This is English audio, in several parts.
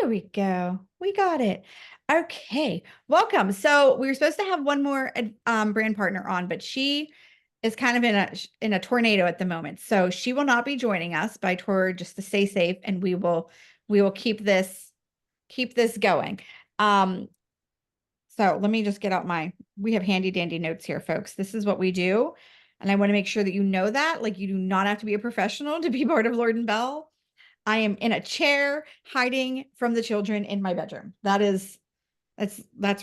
There we go. We got it. Okay. Welcome. So we were supposed to have one more brand partner on, but she is kind of in a tornado at the moment. So she will not be joining us, but I told her just to stay safe and we will keep this going. Um, so let me just get out we have handy dandy notes here, folks. This is what we do. And I want to make sure that you know that, like, you do not have to be a professional to be part of Lorde Belle. I am in a chair hiding from the children in my bedroom. That's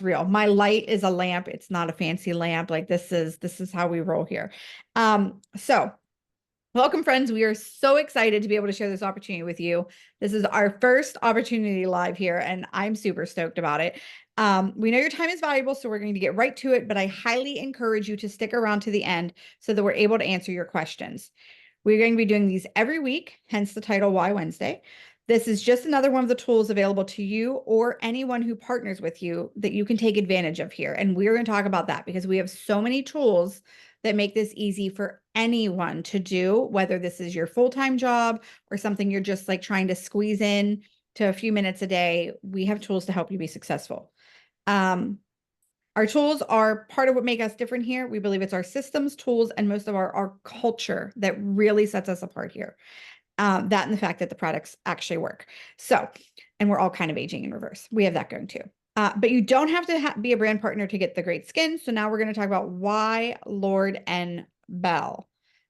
real. My light is a lamp. It's not a fancy lamp. Like, this is how we roll here. So welcome, friends. We are so excited to be able to share this opportunity with you. This is our first opportunity live here, and I'm super stoked about it. We know your time is valuable, so we're going to get right to it, but I highly encourage you to stick around to the end so that we're able to answer your questions. We're going to be doing these every week, hence the title Why Wednesday. This is just another one of the tools available to you or anyone who partners with you that you can take advantage of here. And we're going to talk about that because we have so many tools that make this easy for anyone to do, whether this is your full-time job or something you're just like trying to squeeze in to a few minutes a day. We have tools to help you be successful. Our tools are part of what make us different here. We believe it's our systems, tools, and most of our culture that really sets us apart here. That and the fact that the products actually work. So, and we're all kind of aging in reverse. We have that going too. But you don't have to be a brand partner to get the great skin. So now we're going to talk about why Lorde and Belle.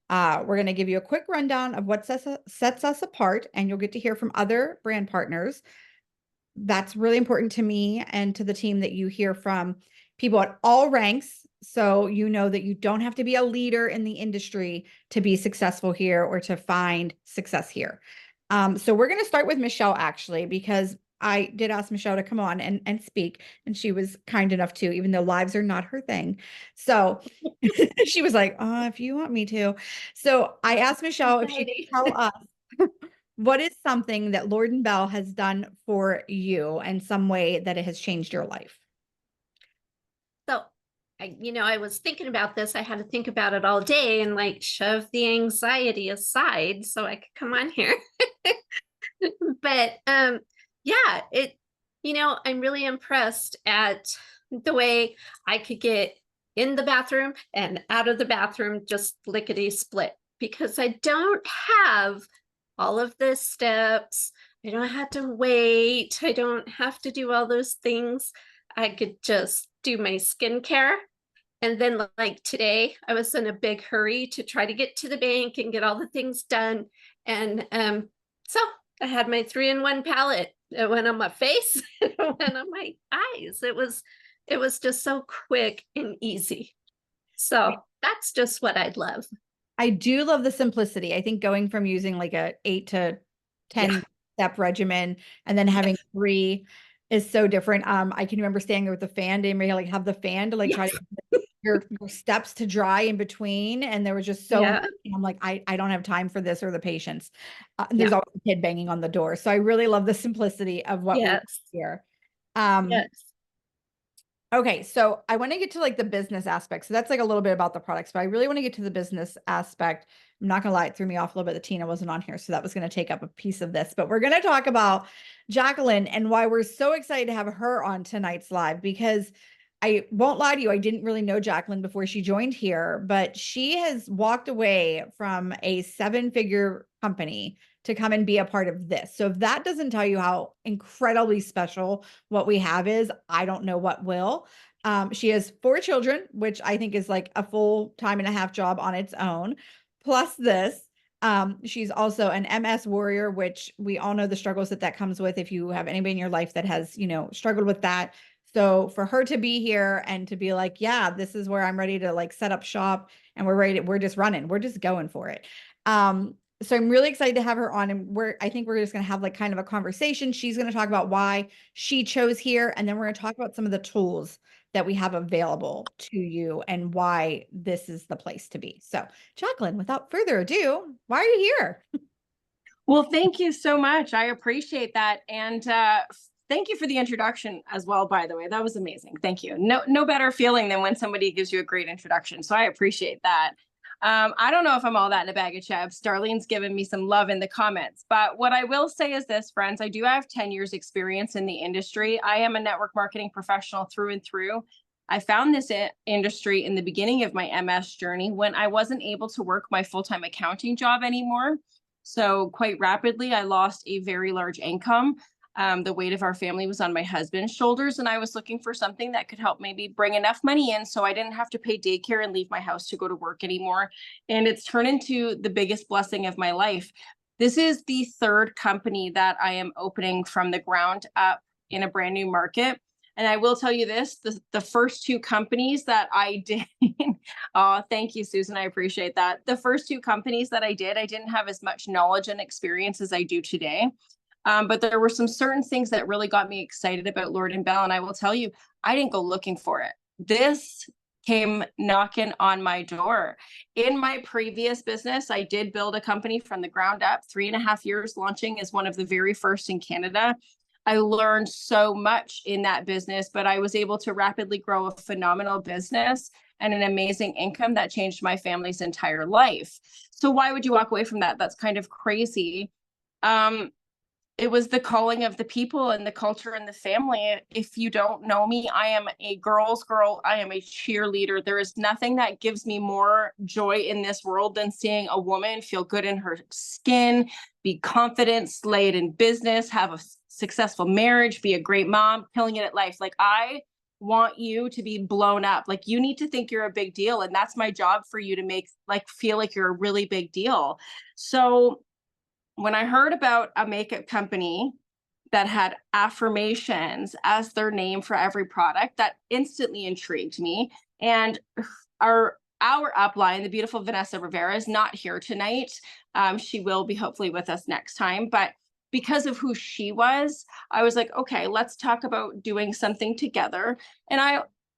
We're going to give you a quick rundown of what sets us apart, and you'll get to hear from other brand partners. That's really important to me and to the team that you hear from people at all ranks. So you know that you don't have to be a leader in the industry to be successful here or to find success here. So we're going to start with Michelle, actually, because I did ask Michelle to come on and speak, and she was kind enough to, even though lives are not her thing. So she was like, oh, if you want me to. So I asked Michelle if she could tell us what is something that Lorde & Belle has done for you and some way that it has changed your life? So, I was thinking about this. I had to think about it all day and like shove the anxiety aside so I could come on here. But yeah, I'm really impressed at the way I could get in the bathroom and out of the bathroom just lickety split because I don't have all of the steps. I don't have to wait. I don't have to do all those things. I could just do my skincare. And then, like today, I was in a big hurry to try to get to the bank and get all the things done. And so I had my 3-in-1 palette. It went on my face, it went on my eyes. It was just so quick and easy. So that's just what I'd love. I do love the simplicity. I think going from using like a 8 to 10 Yeah. step regimen and then having 3 is so different. I can remember standing there with the fan and like have the fan to like try Yes. to get your steps to dry in between. And there was just so much. Yeah. I'm like, I don't have time for this or the patience. There's Yeah. always a kid banging on the door. So I really love the simplicity of what we have Yes. here. Um, Yes. Okay, so I want to get to like the business aspect. So that's like a little bit about the products, but I really want to get to the business aspect. I'm not gonna lie, it threw me off a little bit that Tina wasn't on here, so that was going to take up a piece of this. But we're going to talk about Jacqueline and why we're so excited to have her on tonight's live, because I won't lie to you, I didn't really know Jacqueline before she joined here, but she has walked away from a 7-figure company to come and be a part of this. So if that doesn't tell you how incredibly special what we have is, I don't know what will. She has 4 children, which I think is like a full time and a half job on its own. Plus this, she's also an MS warrior, which we all know the struggles that comes with if you have anybody in your life that has, struggled with that. So for her to be here and to be like, yeah, this is where I'm ready to like set up shop and we're just running, we're just going for it. So I'm really excited to have her on, and I think we're just going to have like kind of a conversation. She's going to talk about why she chose here, and then we're going to talk about some of the tools that we have available to you and why this is the place to be. So, Jacqueline, without further ado, why are you here? Well, thank you so much. I appreciate that. And thank you for the introduction as well, by the way. That was amazing. Thank you. No better feeling than when somebody gives you a great introduction. So I appreciate that. I don't know if I'm all that in a bag of chips. Darlene's given me some love in the comments. But what I will say is this, friends, I do have 10 years experience in the industry. I am a network marketing professional through and through. I found this industry in the beginning of my MS journey when I wasn't able to work my full-time accounting job anymore. So quite rapidly, I lost a very large income. The weight of our family was on my husband's shoulders, and I was looking for something that could help maybe bring enough money in so I didn't have to pay daycare and leave my house to go to work anymore. And it's turned into the biggest blessing of my life. This is the third company that I am opening from the ground up in a brand new market. And I will tell you this, the first two companies that I did, oh, thank you, Susan, I appreciate that. The first two companies that I didn't have as much knowledge and experience as I do today. But there were some certain things that really got me excited about Lorde Belle. And I will tell you, I didn't go looking for it. This came knocking on my door. In my previous business, I did build a company from the ground up, 3.5 years launching as one of the very first in Canada. I learned so much in that business, but I was able to rapidly grow a phenomenal business and an amazing income that changed my family's entire life. So why would you walk away from that? That's kind of crazy. It was the calling of the people and the culture and the family. If you don't know me, I am a girl's girl. I am a cheerleader. There is nothing that gives me more joy in this world than seeing a woman feel good in her skin, be confident, slay it in business, have a successful marriage, be a great mom, killing it at life. Like, I want you to be blown up. Like, you need to think you're a big deal. And that's my job for you to make, like, feel like you're a really big deal. So when I heard about a makeup company that had affirmations as their name for every product, that instantly intrigued me. And our upline, the beautiful Vanessa Rivera, is not here tonight. She will be hopefully with us next time. But because of who she was, I was like, okay, let's talk about doing something together. And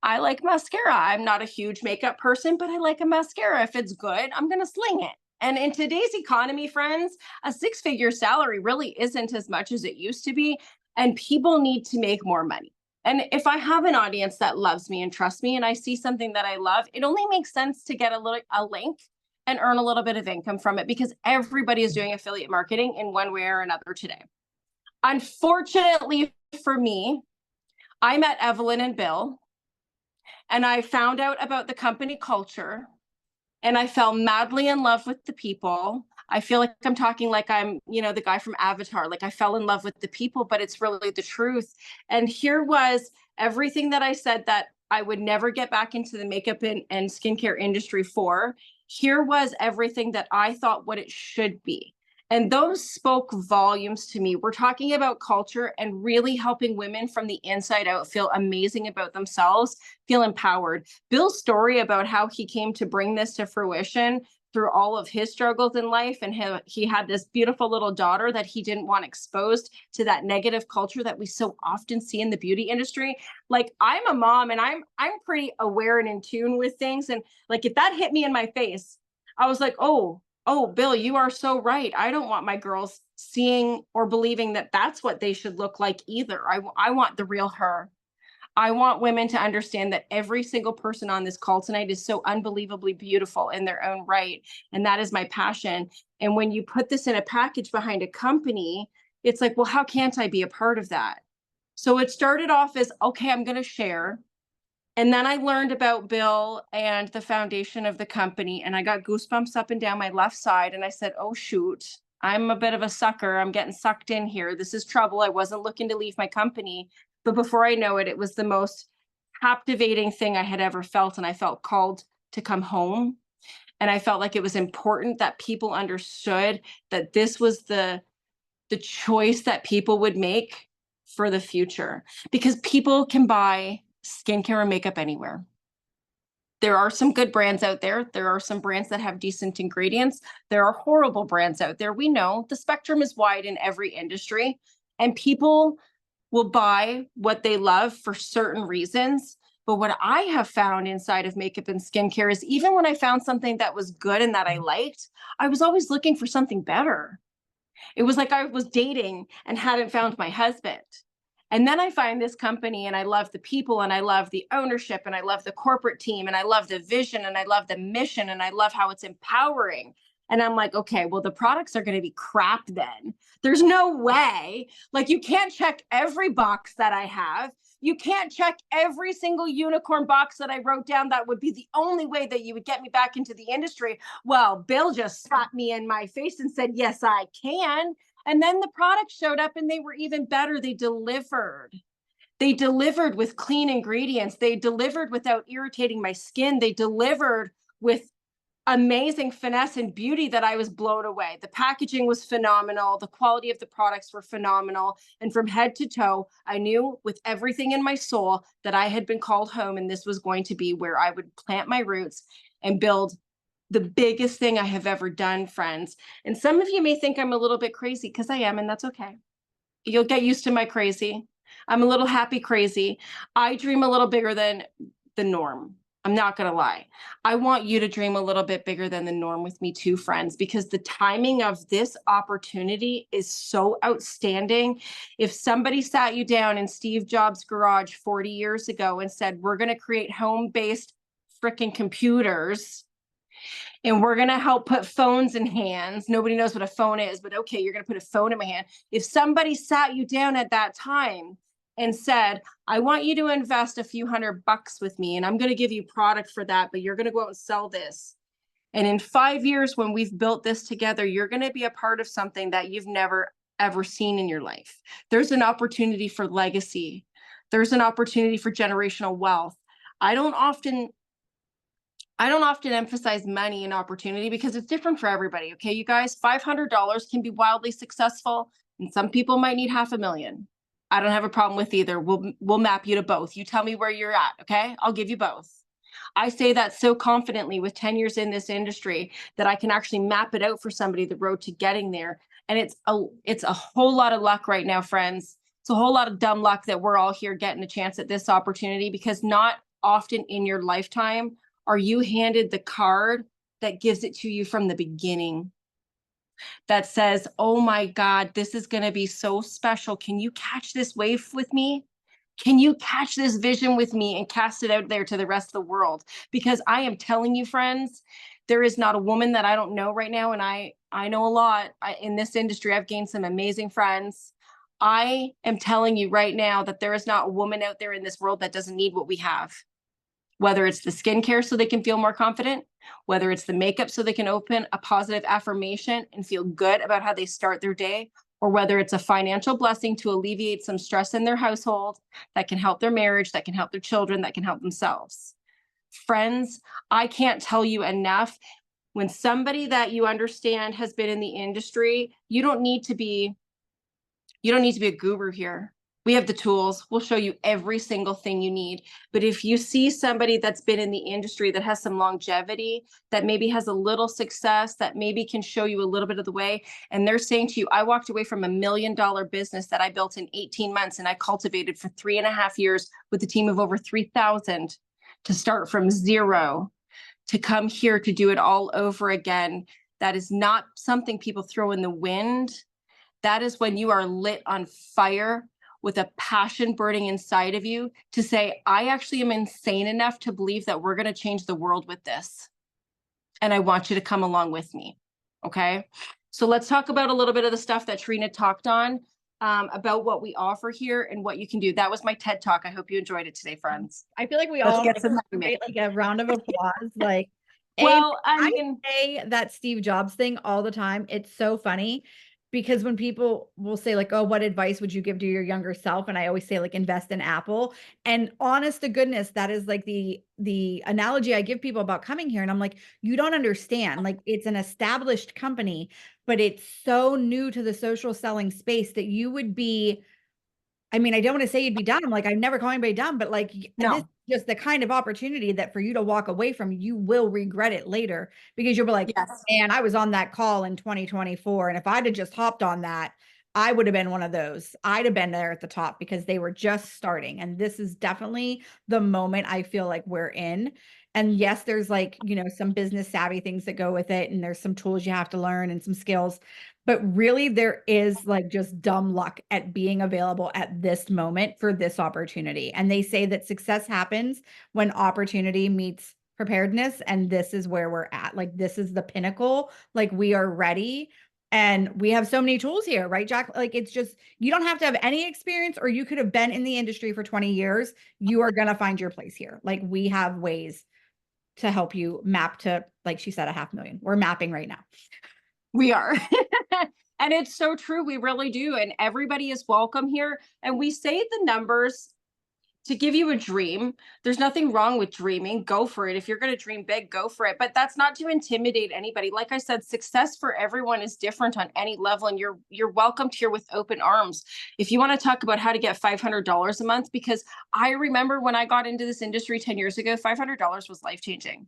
I like mascara. I'm not a huge makeup person, but I like a mascara. If it's good, I'm going to sling it. And in today's economy, friends, a 6-figure salary really isn't as much as it used to be. And people need to make more money. And if I have an audience that loves me and trusts me, and I see something that I love, it only makes sense to get a link and earn a little bit of income from it, because everybody is doing affiliate marketing in one way or another today. Unfortunately for me, I met Evelyn and Bill, and I found out about the company culture. And I fell madly in love with the people. I feel like I'm talking like I'm, the guy from Avatar. Like, I fell in love with the people, but it's really the truth. And here was everything that I said that I would never get back into the makeup and skincare industry for. Here was everything that I thought what it should be. And those spoke volumes to me. We're talking about culture and really helping women from the inside out feel amazing about themselves, feel empowered. Bill's story about how he came to bring this to fruition through all of his struggles in life, and he had this beautiful little daughter that he didn't want exposed to that negative culture that we so often see in the beauty industry. Like, I'm a mom, and I'm pretty aware and in tune with things. And like, if that hit me in my face, I was like, oh, Bill, you are so right. I don't want my girls seeing or believing that that's what they should look like either. I want the real her. I want women to understand that every single person on this call tonight is so unbelievably beautiful in their own right. And that is my passion. And when you put this in a package behind a company, it's like, well, how can't I be a part of that? So it started off as, okay, I'm going to share. And then I learned about Bill and the foundation of the company, and I got goosebumps up and down my left side. And I said, oh, shoot, I'm a bit of a sucker. I'm getting sucked in here. This is trouble. I wasn't looking to leave my company. But before I know it, it was the most captivating thing I had ever felt. And I felt called to come home. And I felt like it was important that people understood that this was the choice that people would make for the future, because people can buy skincare and makeup anywhere. There are some good brands out there. There are some brands that have decent ingredients. There are horrible brands out there. We know the spectrum is wide in every industry, and people will buy what they love for certain reasons. But what I have found inside of makeup and skincare is, even when I found something that was good and that I liked, I was always looking for something better. It was like I was dating and hadn't found my husband. And then I find this company and I love the people and I love the ownership and I love the corporate team and I love the vision and I love the mission and I love how it's empowering. And I'm like, okay, well, the products are going to be crap then. There's no way. Like, you can't check every box that I have. You can't check every single unicorn box that I wrote down. That would be the only way that you would get me back into the industry. Well, Bill just slapped me in my face and said, yes, I can. And then the product showed up and they were even better. They delivered. They delivered with clean ingredients. They delivered without irritating my skin. They delivered with amazing finesse and beauty that I was blown away. The packaging was phenomenal. The quality of the products were phenomenal. And from head to toe, I knew with everything in my soul that I had been called home and this was going to be where I would plant my roots and build the biggest thing I have ever done, friends. And some of you may think I'm a little bit crazy, because I am, and that's okay. You'll get used to my crazy. I'm a little happy crazy. I dream a little bigger than the norm. I'm not going to lie. I want you to dream a little bit bigger than the norm with me too, friends, because the timing of this opportunity is so outstanding. If somebody sat you down in Steve Jobs' garage 40 years ago and said, we're going to create home-based freaking computers, and we're going to help put phones in hands. Nobody knows what a phone is, but okay, you're going to put a phone in my hand. If somebody sat you down at that time and said, I want you to invest a few $100 with me, and I'm going to give you product for that, but you're going to go out and sell this. And in 5 years, when we've built this together, you're going to be a part of something that you've never, ever seen in your life. There's an opportunity for legacy. There's an opportunity for generational wealth. I don't often emphasize money and opportunity because it's different for everybody. Okay, you guys, $500 can be wildly successful, and some people might need $500,000. I don't have a problem with either. We'll map you to both. You tell me where you're at. Okay, I'll give you both. I say that so confidently with 10 years in this industry that I can actually map it out for somebody, the road to getting there. And it's a whole lot of luck right now, friends. It's a whole lot of dumb luck that we're all here getting a chance at this opportunity, because not often in your lifetime are you handed the card that gives it to you from the beginning, that says, oh my God, this is going to be so special. Can you catch this wave with me? Can you catch this vision with me and cast it out there to the rest of the world? Because I am telling you, friends, there is not a woman that I don't know right now. And I know a lot in this industry. I've gained some amazing friends. I am telling you right now that there is not a woman out there in this world that doesn't need what we have. Whether it's the skincare so they can feel more confident, whether it's the makeup so they can open a positive affirmation and feel good about how they start their day, or whether it's a financial blessing to alleviate some stress in their household that can help their marriage, that can help their children, that can help themselves. Friends, I can't tell you enough. When somebody that you understand has been in the industry, you don't need to be a guru here. We have the tools. We'll show you every single thing you need. But if you see somebody that's been in the industry that has some longevity, that maybe has a little success, that maybe can show you a little bit of the way, and they're saying to you, I walked away from $1 million business that I built in 18 months and I cultivated for 3.5 years with a team of over 3,000 to start from zero, to come here to do it all over again. That is not something people throw in the wind. That is when you are lit on fire with a passion burning inside of you to say, I actually am insane enough to believe that we're going to change the world with this. And I want you to come along with me. Okay. So let's talk about a little bit of the stuff that Trina talked on, about what we offer here and what you can do. That was my TED Talk. I hope you enjoyed it today, friends. I feel like we Let's all get some create like a round of applause. Like, well, I say that Steve Jobs thing all the time. It's so funny because when people will say like, oh, what advice would you give to your younger self? And I always say like, invest in Apple. And honest to goodness, that is like the analogy I give people about coming here. And I'm like, you don't understand. Like, it's an established company, but it's so new to the social selling space that you would be, I mean, I don't want to say you'd be dumb. Like, I've never called anybody dumb, but like, this is just the kind of opportunity that for you to walk away from, you will regret it later, because you'll be like, yes. man, I was on that call in 2024. And if I'd have just hopped on that, I would have been one of those. I'd have been there at the top because they were just starting. And this is definitely the moment I feel like we're in. And yes, there's like, some business savvy things that go with it. And there's some tools you have to learn and some skills. But really, there is like just dumb luck at being available at this moment for this opportunity. And they say that success happens when opportunity meets preparedness. And this is where we're at. Like, this is the pinnacle. Like, we are ready. And we have so many tools here, right, Jack? Like, it's just, you don't have to have any experience, or you could have been in the industry for 20 years. You are going to find your place here. Like, we have ways to help you map to, like she said, 500,000. We're mapping right now. We are. And it's so true. We really do. And everybody is welcome here. And we say the numbers to give you a dream. There's nothing wrong with dreaming. Go for it. If you're going to dream big, go for it. But that's not to intimidate anybody. Like I said, success for everyone is different on any level. And you're welcomed here with open arms. If you want to talk about how to get $500 a month, because I remember when I got into this industry 10 years ago, $500 was life-changing.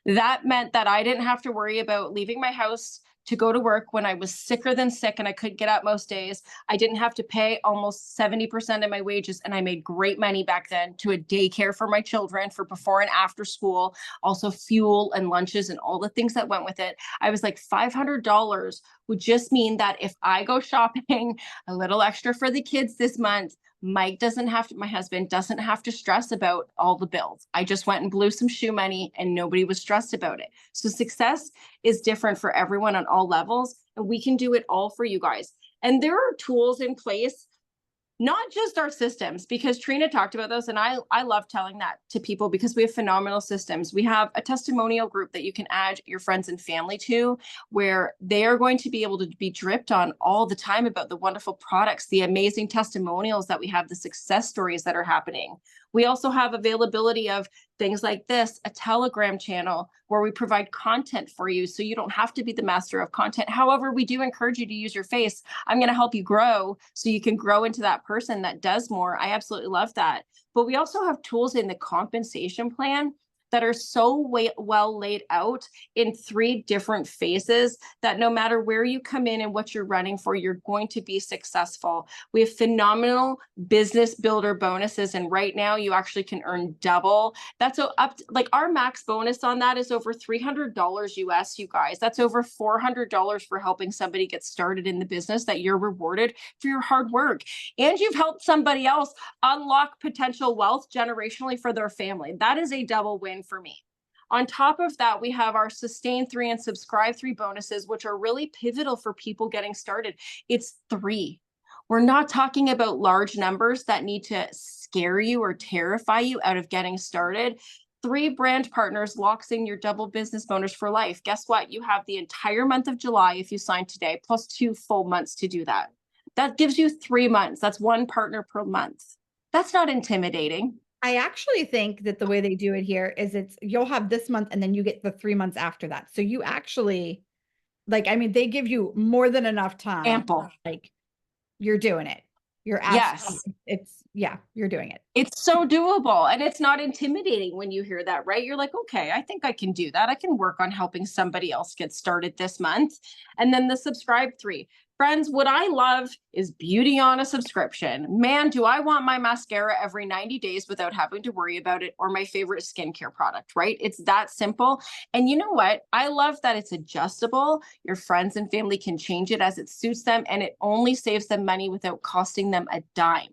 That meant that I didn't have to worry about leaving my house to go to work when I was sicker than sick and I couldn't get up most days. I didn't have to pay almost 70% of my wages. And I made great money back then to a daycare for my children for before and after school, also fuel and lunches and all the things that went with it. I was like, $500 would just mean that if I go shopping a little extra for the kids this month, Mike doesn't have to, my husband doesn't have to stress about all the bills. I just went and blew some shoe money and nobody was stressed about it. So success is different for everyone on all levels, and we can do it all for you guys. And there are tools in place, not just our systems, because Trina talked about those. And I love telling that to people because we have phenomenal systems. We have a testimonial group that you can add your friends and family to, where they are going to be able to be dripped on all the time about the wonderful products, the amazing testimonials that we have, the success stories that are happening. We also have availability of things like this, a Telegram channel where we provide content for you so you don't have to be the master of content. However, we do encourage you to use your face. I'm going to help you grow so you can grow into that person that does more. I absolutely love that. But we also have tools in the compensation plan that are so well laid out in 3 different phases that no matter where you come in and what you're running for, you're going to be successful. We have phenomenal business builder bonuses. And right now you actually can earn double. That's up to, like, our max bonus on that is over $300 US, you guys. That's over $400 for helping somebody get started in the business that you're rewarded for your hard work. And you've helped somebody else unlock potential wealth generationally for their family. That is a double win for me. On top of that, we have our Sustain 3 and Subscribe 3 bonuses, which are really pivotal for people getting started. It's 3. We're not talking about large numbers that need to scare you or terrify you out of getting started. 3 brand partners locks in your double business bonus for life. Guess what? You have the entire month of July if you sign today, plus 2 full months to do that. That gives you 3 months. That's 1 partner per month. That's not intimidating. I actually think that the way they do it here is you'll have this month and then you get the 3 months after that. So you actually, like, I mean, they give you more than enough time. Ample. Like, you're doing it. You're Yes. You're doing it. It's so doable, and it's not intimidating when you hear that, right? You're like, okay, I think I can do that. I can work on helping somebody else get started this month. And then the Subscribe 3. Friends, what I love is beauty on a subscription. Man, do I want my mascara every 90 days without having to worry about it, or my favorite skincare product, right? It's that simple. And you know what? I love that it's adjustable. Your friends and family can change it as it suits them, and it only saves them money without costing them a dime.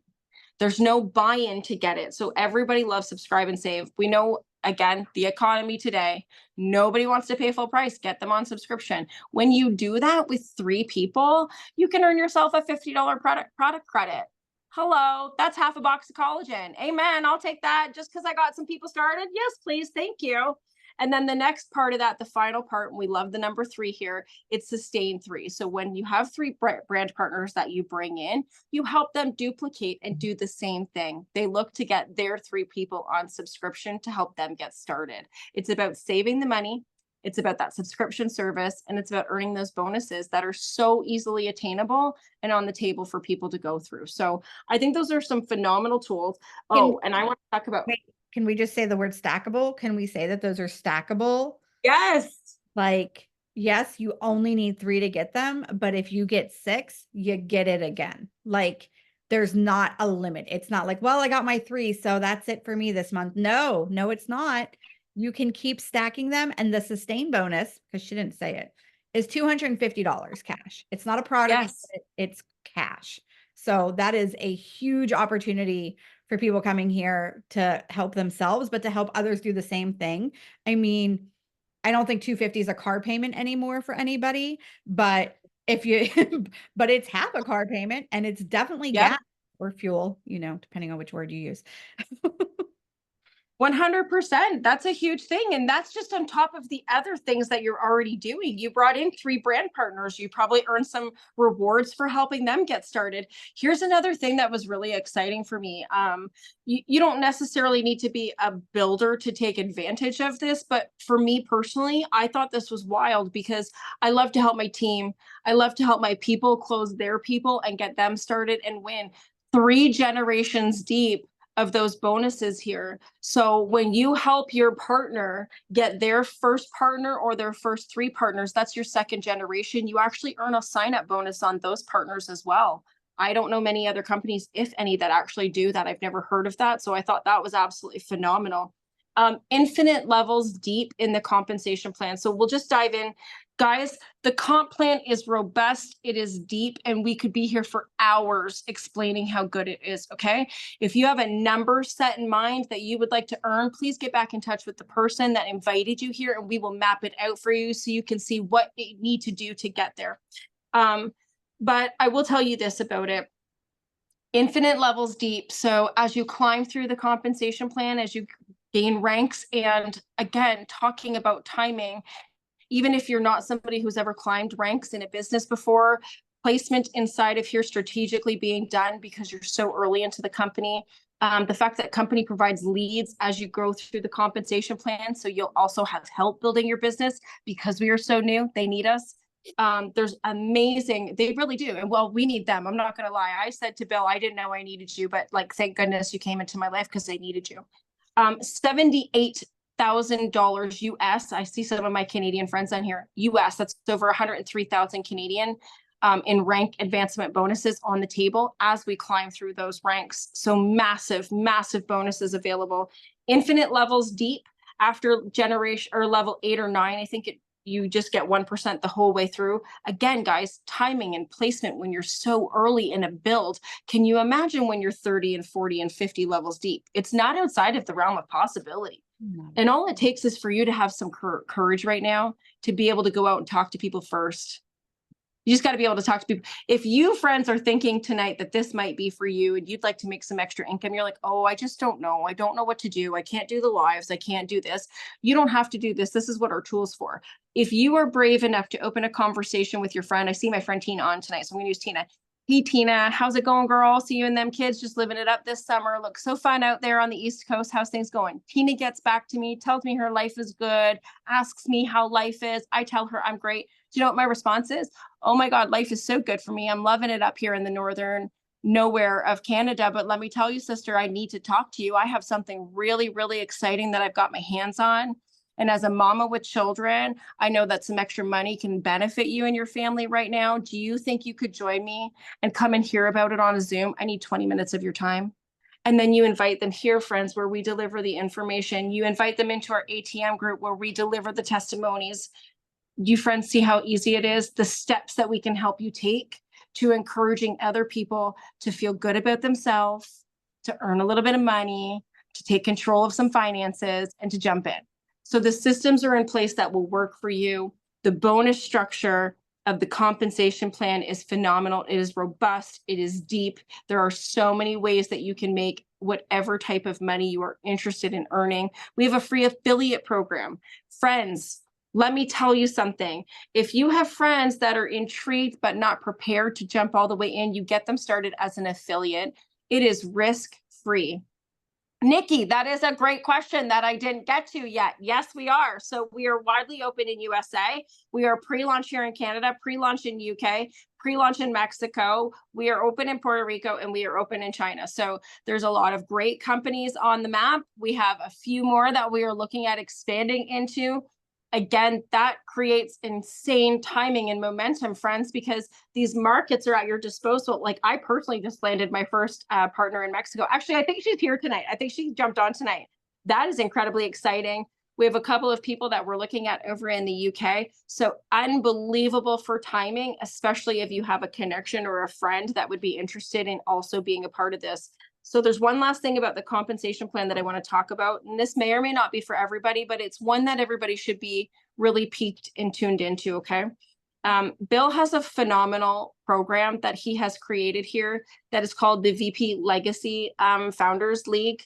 There's no buy-in to get it. So everybody loves Subscribe and Save. We know, again, the economy today, nobody wants to pay full price. Get them on subscription. When you do that with 3 people, you can earn yourself a $50 product credit. Hello, that's half a box of collagen. Amen. I'll take that just because I got some people started. Yes, please. Thank you. And then the next part of that, the final part, and we love the number 3 here, it's Sustain 3. So when you have 3 brand partners that you bring in, you help them duplicate and do the same thing. They look to get their 3 people on subscription to help them get started. It's about saving the money. It's about that subscription service, and it's about earning those bonuses that are so easily attainable and on the table for people to go through. So I think those are some phenomenal tools. Oh, and I want to talk about... Can we just say the word stackable? Can we say that those are stackable? Yes. Like, yes, you only need 3 to get them, but if you get 6, you get it again. Like, there's not a limit. It's not like, well, I got my 3, so that's it for me this month. No, it's not. You can keep stacking them. And the Sustain bonus, because she didn't say it, is $250 cash. It's not a product, Yes. it's cash. So that is a huge opportunity for people coming here to help themselves, but to help others do the same thing. I mean, I don't think 250 is a car payment anymore for anybody, but if you, but it's half a car payment, and it's definitely Yep. gas or fuel, depending on which word you use. 100%. That's a huge thing. And that's just on top of the other things that you're already doing. You brought in 3 brand partners. You probably earned some rewards for helping them get started. Here's another thing that was really exciting for me. You don't necessarily need to be a builder to take advantage of this. But for me personally, I thought this was wild because I love to help my team. I love to help my people close their people and get them started and win. 3 generations deep of those bonuses here. So when you help your partner get their first partner or their first 3 partners, that's your second generation. You actually earn a sign-up bonus on those partners as well. I don't know many other companies, if any, that actually do that. I've never heard of that. So I thought that was absolutely phenomenal. Infinite levels deep in the compensation plan. So we'll just dive in. Guys, the comp plan is robust, it is deep, and we could be here for hours explaining how good it is, okay? If you have a number set in mind that you would like to earn, please get back in touch with the person that invited you here, and we will map it out for you so you can see what you need to do to get there. But I will tell you this about it. Infinite levels deep. So as you climb through the compensation plan, as you gain ranks, and again, talking about timing, even if you're not somebody who's ever climbed ranks in a business before, placement inside of here strategically being done because you're so early into the company. The fact that company provides leads as you go through the compensation plan. So you'll also have help building your business because we are so new, they need us. There's amazing, they really do. And well, we need them. I'm not going to lie. I said to Bill, I didn't know I needed you, but like, thank goodness you came into my life because I needed you. $78,000 US. I see some of my Canadian friends on here. US, that's over 103,000 Canadian in rank advancement bonuses on the table as we climb through those ranks. So massive, massive bonuses available. Infinite levels deep after generation or level 8 or 9. I think you just get 1% the whole way through. Again, guys, timing and placement when you're so early in a build. Can you imagine when you're 30 and 40 and 50 levels deep? It's not outside of the realm of possibility. And all it takes is for you to have some courage right now to be able to go out and talk to people first. You just got to be able to talk to people. If you friends are thinking tonight that this might be for you and you'd like to make some extra income, you're like, oh, I just don't know. I don't know what to do. I can't do the lives. I can't do this. You don't have to do this. This is what our tool's for. If you are brave enough to open a conversation with your friend, I see my friend Tina on tonight, so I'm going to use Tina. Hey, Tina, how's it going, girl? See you and them kids just living it up this summer. Looks so fun out there on the East Coast. How's things going? Tina gets back to me, tells me her life is good, asks me how life is. I tell her I'm great. Do you know what my response is? Oh my God, life is so good for me. I'm loving it up here in the northern nowhere of Canada. But let me tell you, sister, I need to talk to you. I have something really, really exciting that I've got my hands on. And as a mama with children, I know that some extra money can benefit you and your family right now. Do you think you could join me and come and hear about it on a Zoom? I need 20 minutes of your time. And then you invite them here, friends, where we deliver the information. You invite them into our ATM group where we deliver the testimonies. You friends see how easy it is, the steps that we can help you take to encouraging other people to feel good about themselves, to earn a little bit of money, to take control of some finances, and to jump in. So the systems are in place that will work for you. The bonus structure of the compensation plan is phenomenal. It is robust. It is deep. There are so many ways that you can make whatever type of money you are interested in earning. We have a free affiliate program. Friends, let me tell you something. If you have friends that are intrigued but not prepared to jump all the way in, you get them started as an affiliate. It is risk-free. Nikki, that is a great question that I didn't get to yet. Yes, we are. So we are widely open in USA. We are pre-launch here in Canada, pre-launch in UK, pre-launch in Mexico. We are open in Puerto Rico, and we are open in China. So there's a lot of great companies on the map. We have a few more that we are looking at expanding into. Again, that creates insane timing and momentum, friends, because these markets are at your disposal. Like I personally just landed my first partner in Mexico. Actually, I think she's here tonight. I think she jumped on tonight. That is incredibly exciting. We have a couple of people that we're looking at over in the UK. So unbelievable for timing, especially if you have a connection or a friend that would be interested in also being a part of this. So there's one last thing about the compensation plan that I want to talk about. And this may or may not be for everybody, but it's one that everybody should be really peaked and tuned into. Okay. Bill has a phenomenal program that he has created here that is called the VP Legacy Founders League.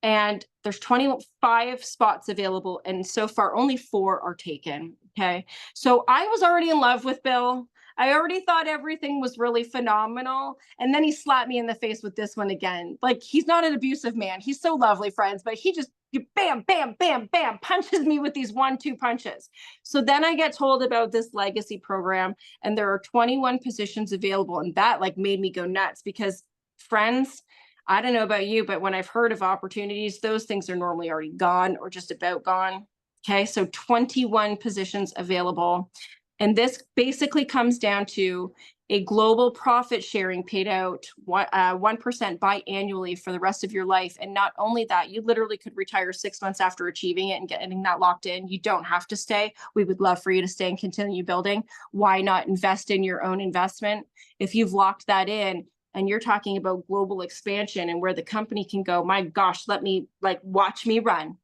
And there's 25 spots available. And so far, only 4 are taken. Okay. So I was already in love with Bill. I already thought everything was really phenomenal. And then he slapped me in the face with this one again. Like, he's not an abusive man. He's so lovely, friends, but he just bam, bam, bam, bam, punches me with these 1-2 punches. So then I get told about this legacy program, and there are 21 positions available. And that like made me go nuts because, friends, I don't know about you, but when I've heard of opportunities, those things are normally already gone or just about gone. Okay, so 21 positions available. And this basically comes down to a global profit sharing paid out 1% biannually for the rest of your life. And not only that, you literally could retire 6 months after achieving it and getting that locked in. You don't have to stay. We would love for you to stay and continue building. Why not invest in your own investment? If you've locked that in, and you're talking about global expansion and where the company can go, my gosh, let me watch me run.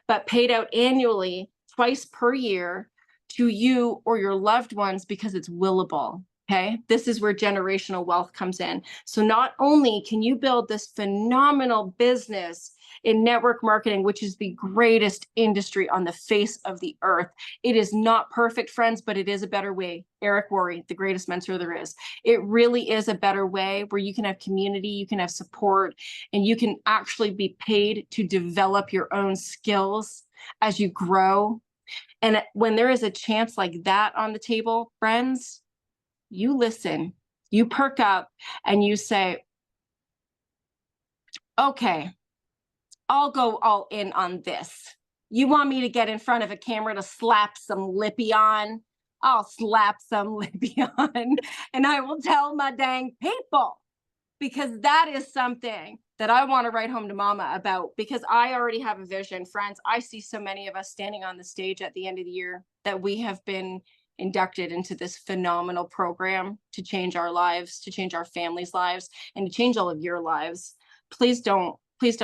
But paid out annually twice per year to you or your loved ones because it's willable. Okay. This is where generational wealth comes in. So not only can you build this phenomenal business in network marketing, which is the greatest industry on the face of the earth. It is not perfect, friends, but it is a better way. Eric Worre, the greatest mentor there is. It really is a better way where you can have community, you can have support, and you can actually be paid to develop your own skills as you grow. And when there is a chance like that on the table, friends, you listen, you perk up, and you say, okay, I'll go all in on this. You want me to get in front of a camera to slap some lippy on? I'll slap some lippy on, and I will tell my dang people, because that is something that I want to write home to mama about, because I already have a vision. Friends, I see so many of us standing on the stage at the end of the year that we have been inducted into this phenomenal program to change our lives, to change our families' lives, and to change all of your lives. Please don't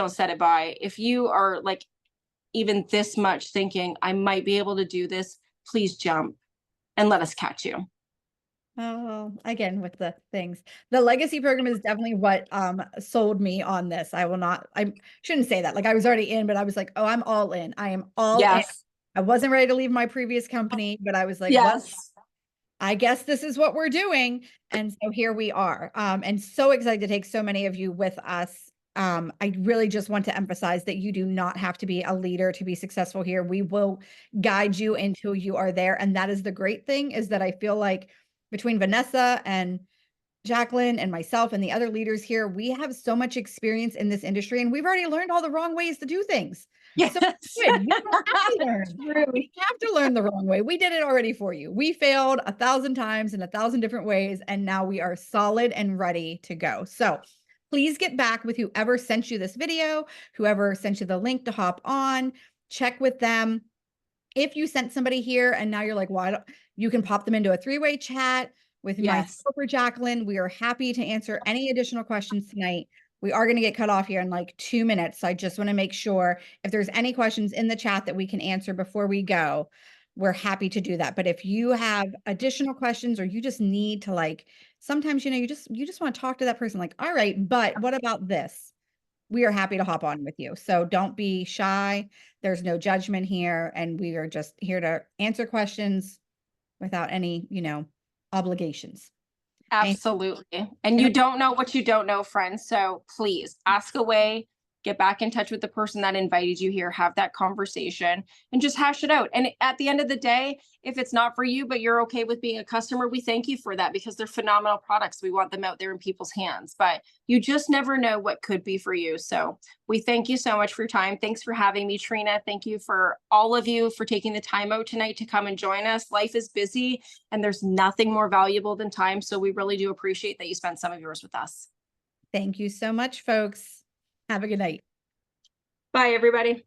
set it by. If you are like even this much thinking, I might be able to do this, please jump and let us catch you. Oh, again, with the things, the legacy program is definitely what sold me on this. I shouldn't say that. Like, I was already in, but I was like, oh, I'm all in. I am all in. I wasn't ready to leave my previous company, but I was like, well, I guess this is what we're doing. And so here we are. And so excited to take so many of you with us. I really just want to emphasize that you do not have to be a leader to be successful here. We will guide you until you are there. And that is the great thing, is that I feel like between Vanessa and Jacqueline and myself and the other leaders here, we have so much experience in this industry, and we've already learned all the wrong ways to do things. Yes. So good. You don't have to learn. We have to learn the wrong way. We did it already for you. We failed 1,000 times in 1,000 different ways, and now we are solid and ready to go. So please get back with whoever sent you this video, whoever sent you the link to hop on, check with them. If you sent somebody here and now you're like, well, you can pop them into a 3-way chat with myself or Jacqueline. We are happy to answer any additional questions tonight. We are going to get cut off here in like 2 minutes. So I just want to make sure if there's any questions in the chat that we can answer before we go, we're happy to do that. But if you have additional questions, or you just need to sometimes, you just want to talk to that person, like, all right, but what about this? We are happy to hop on with you. So don't be shy. There's no judgment here. And we are just here to answer questions without any, obligations. Absolutely. And you don't know what you don't know, friends. So please ask away, get back in touch with the person that invited you here, have that conversation, and just hash it out. And at the end of the day, if it's not for you, but you're okay with being a customer, we thank you for that, because they're phenomenal products. We want them out there in people's hands, but you just never know what could be for you. So we thank you so much for your time. Thanks for having me, Trina. Thank you for all of you for taking the time out tonight to come and join us. Life is busy, and there's nothing more valuable than time. So we really do appreciate that you spent some of yours with us. Thank you so much, folks. Have a good night. Bye, everybody.